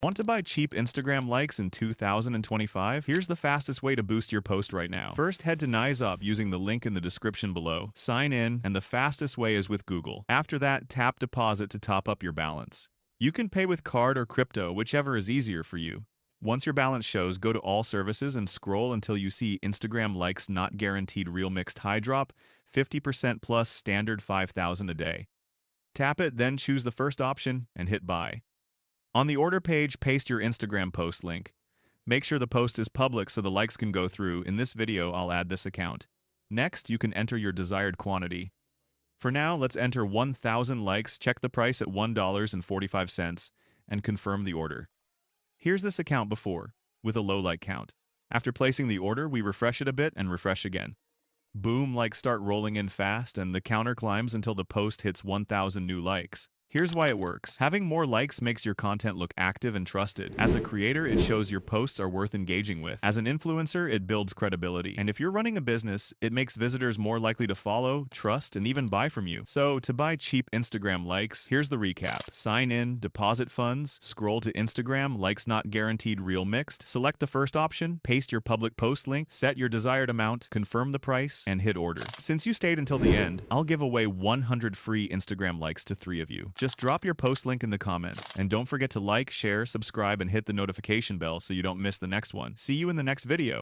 Want to buy cheap Instagram likes in 2025? Here's the fastest way to boost your post right now. First, head to Naizop using the link in the description below. Sign in, and the fastest way is with Google. After that, tap deposit to top up your balance. You can pay with card or crypto, whichever is easier for you. Once your balance shows, go to all services and scroll until you see Instagram likes not guaranteed real mixed high drop, 50% plus standard 5,000 a day. Tap it, then choose the first option and hit buy. On the order page, paste your Instagram post link. Make sure the post is public so the likes can go through. In this video, I'll add this account. Next, you can enter your desired quantity. For now, let's enter 1,000 likes, check the price at $1.45, and confirm the order. Here's this account before, with a low like count. After placing the order, we refresh it a bit and refresh again. Boom, likes start rolling in fast, and the counter climbs until the post hits 1,000 new likes. Here's why it works. Having more likes makes your content look active and trusted. As a creator, it shows your posts are worth engaging with. As an influencer, it builds credibility. And if you're running a business, it makes visitors more likely to follow, trust, and even buy from you. So, to buy cheap Instagram likes, here's the recap. Sign in, deposit funds, scroll to Instagram, likes not guaranteed real mixed, select the first option, paste your public post link, set your desired amount, confirm the price, and hit order. Since you stayed until the end, I'll give away 100 free Instagram likes to 3 of you. Just drop your post link in the comments. And don't forget to like, share, subscribe, and hit the notification bell so you don't miss the next one. See you in the next video.